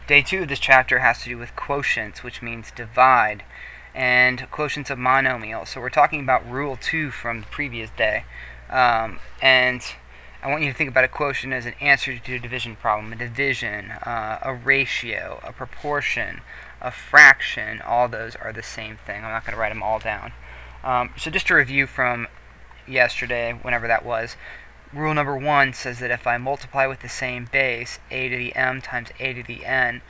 Day 2 of this chapter has to do with quotients, which means divide, and quotients of monomials. So we're talking about Rule 2 from the previous day. And I want you to think about a quotient as an answer to a division problem, a division, a ratio, a proportion, a fraction. All those are the same thing. I'm not going to write them all down. So just to review from yesterday, whenever that was, rule number 1 says that if I multiply with the same base, a to the m times a to the n,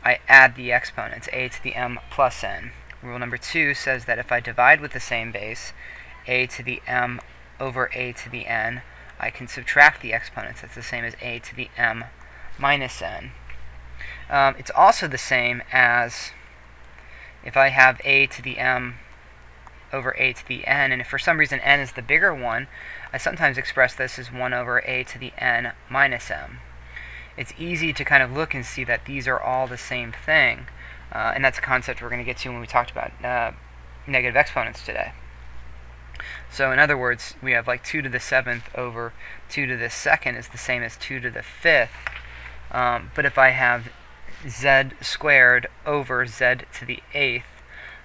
I add the exponents, a to the m plus n. Rule number 2 says that if I divide with the same base, a to the m over a to the n, I can subtract the exponents. That's the same as a to the m minus n. It's also the same as if I have a to the m over a to the n, and if for some reason n is the bigger one, I sometimes express this as 1 over a to the n minus m. It's easy to kind of look and see that these are all the same thing, and that's a concept we're going to get to when we talked about negative exponents today. So in other words, we have like 2 to the 7th over 2 to the 2nd is the same as 2 to the 5th, but if I have z squared over z to the 8th,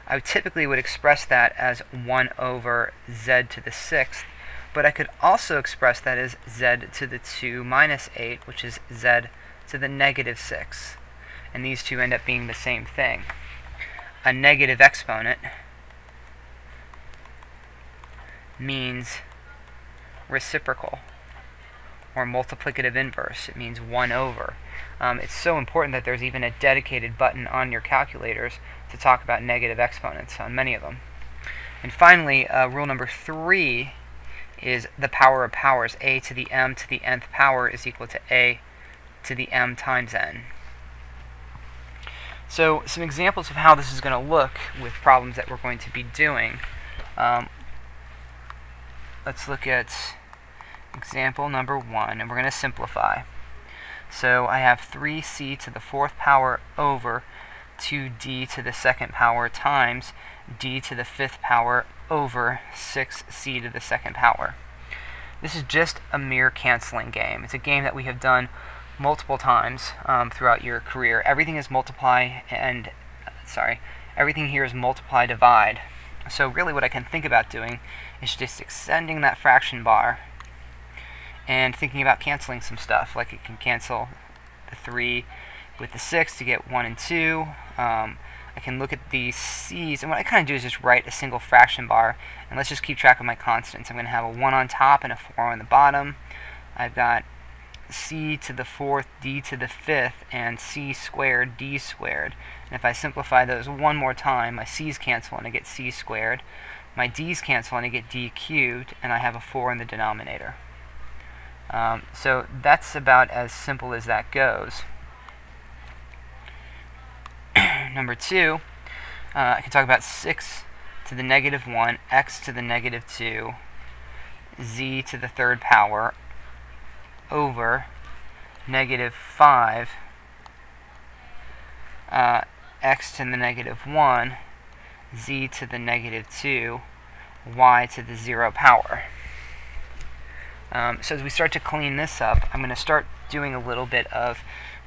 I typically would express that as 1 over z to the 6th, but I could also express that as z to the 2 minus 8, which is z to the negative 6. And these two end up being the same thing. A negative exponent means reciprocal, or multiplicative inverse. It means 1 over. It's so important that there's even a dedicated button on your calculators to talk about negative exponents on many of them. And finally, rule number 3 is the power of powers. A to the m to the nth power is equal to a to the m times n. So some examples of how this is going to look with problems that we're going to be doing. Let's look at example number 1, and we're going to simplify. So I have 3c to the 4th power over 2d to the 2nd power times d to the 5th power over 6c to the 2nd power. This is just a mere canceling game. It's a game that we have done multiple times throughout your career. Everything is everything here is multiply divide. So really what I can think about doing is just extending that fraction bar and thinking about canceling some stuff. Like it can cancel the 3 with the 6 to get 1 and 2. I can look at the c's, and what I kind of do is just write a single fraction bar, and let's just keep track of my constants. I'm going to have a 1 on top and a 4 on the bottom. I've got c to the 4th, d to the 5th, and c squared, d squared. And if I simplify those one more time, my c's cancel and I get c squared. My d's cancel and I get d cubed, and I have a 4 in the denominator. So that's about as simple as that goes. Number 2, I can talk about 6 to the negative 1, x to the negative 2, z to the 3rd power over negative 5, x to the negative 1, z to the negative 2, y to the 0 power. So as we start to clean this up, I'm going to start doing a little bit of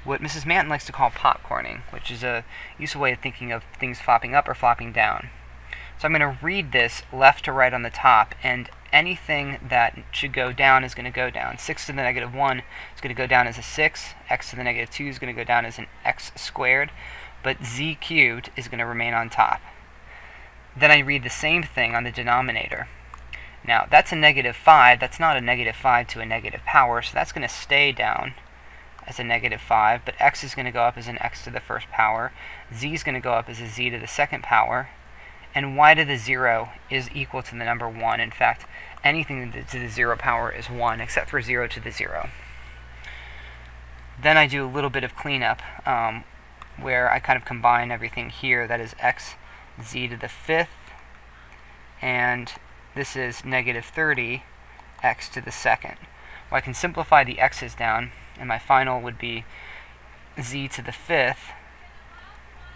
what Mrs. Manton likes to call popcorning, which is a useful way of thinking of things flopping up or flopping down. So I'm going to read this left to right on the top, and anything that should go down is going to go down. 6 to the negative 1 is going to go down as a 6, x to the negative 2 is going to go down as an x squared, but z cubed is going to remain on top. Then I read the same thing on the denominator. Now, that's a negative 5. That's not a negative 5 to a negative power, so that's going to stay down as a negative 5, but x is going to go up as an x to the 1st power, z is going to go up as a z to the 2nd power, and y to the 0 is equal to the number 1. In fact, anything to the 0 power is 1, except for 0 to the 0. Then I do a little bit of cleanup, where I kind of combine everything here. That is x z to the 5th, and this is negative 30 x to the 2nd. Well, I can simplify the x's down, and my final would be z to the 5th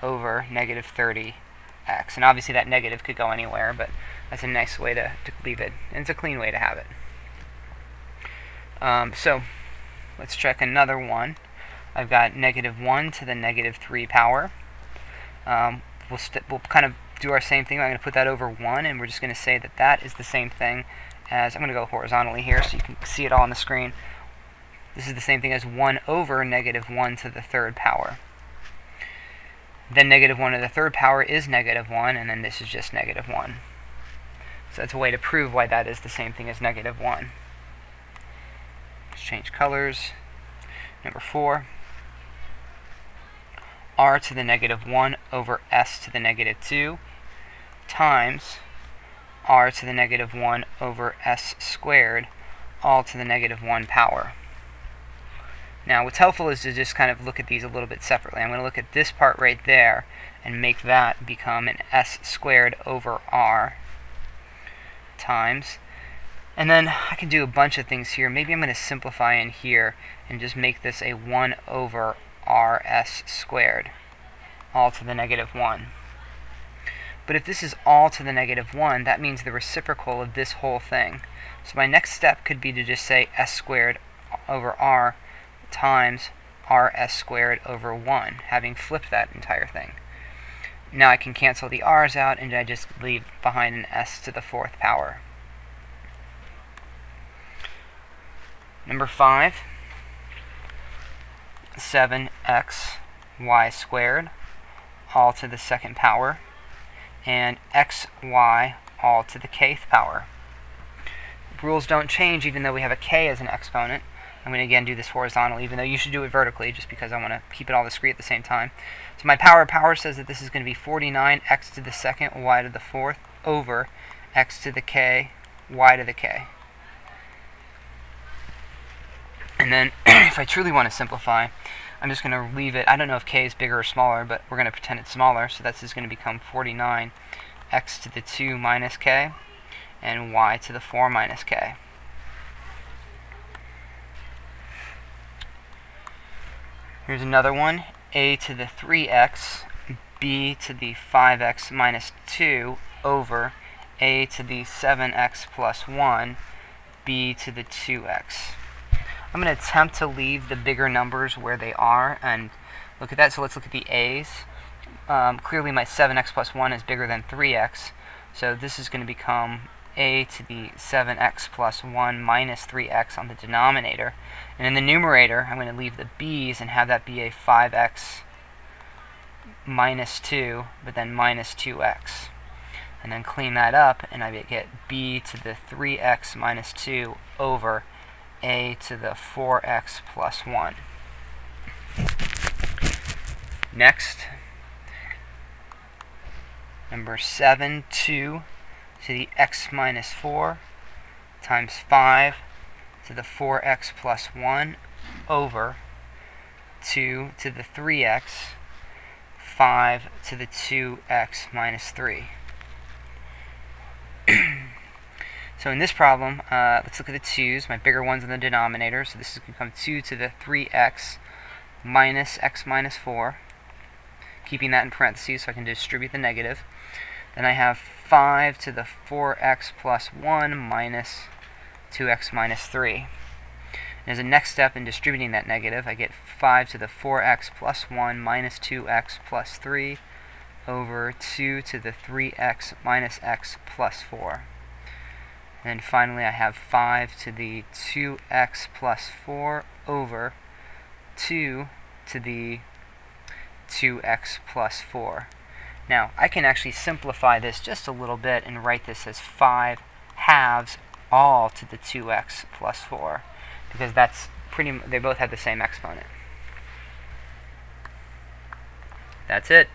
over negative 30 x. And obviously that negative could go anywhere, but that's a nice way to leave it. And it's a clean way to have it. So let's check another one. I've got negative 1 to the negative 3 power. We'll kind of do our same thing. I'm going to put that over 1, and we're just going to say that that is the same thing as, I'm going to go horizontally here so you can see it all on the screen. This is the same thing as 1 over negative 1 to the third power. Then negative 1 to the third power is negative 1, and then this is just negative 1. So that's a way to prove why that is the same thing as negative 1. Let's change colors. Number 4. R to the negative 1 over S to the negative 2 times R to the negative 1 over S squared, all to the negative 1 power. Now, what's helpful is to just kind of look at these a little bit separately. I'm going to look at this part right there and make that become an S squared over R times. And then I can do a bunch of things here. Maybe I'm going to simplify in here and just make this a 1 over RS squared, all to the negative 1. But if this is all to the negative 1, that means the reciprocal of this whole thing. So my next step could be to just say S squared over R times RS squared over 1, having flipped that entire thing. Now I can cancel the r's out, and I just leave behind an S to the 4th power. Number 5, 7x y squared, all to the 2nd power, and xy all to the kth power. Rules don't change even though we have a k as an exponent. I'm going to again do this horizontally, even though you should do it vertically, just because I want to keep it all discrete at the same time. So my power says that this is going to be 49x to the 2nd, y to the 4th, over x to the k, y to the k. And then, if I truly want to simplify, I'm just going to leave it. I don't know if k is bigger or smaller, but we're going to pretend it's smaller. So that's just going to become 49x to the 2 minus k, and y to the 4 minus k. Here's another one, a to the 3x, b to the 5x minus 2 over a to the 7x plus 1, b to the 2x. I'm going to attempt to leave the bigger numbers where they are and look at that. So let's look at the a's. Clearly my 7x plus 1 is bigger than 3x, so this is going to become a to the 7x plus 1 minus 3x on the denominator. And in the numerator, I'm going to leave the b's and have that be a 5x minus 2, but then minus 2x. And then clean that up, and I get b to the 3x minus 2 over a to the 4x plus 1. Next, number 7, 2 to the x minus 4 times 5 to the 4x plus 1 over 2 to the 3x, 5 to the 2x minus 3. So in this problem, let's look at the 2's, my bigger ones in the denominator. So this is going to become 2 to the 3x minus x minus 4, keeping that in parentheses so I can distribute the negative. Then I have 5 to the 4x plus 1 minus 2x minus 3. And as a next step in distributing that negative, I get 5 to the 4x plus 1 minus 2x plus 3 over 2 to the 3x minus x plus 4. And finally I have 5 to the 2x plus 4 over 2 to the 2x plus 4. Now, I can actually simplify this just a little bit and write this as 5 halves all to the 2x plus 4, because that's they both have the same exponent. That's it.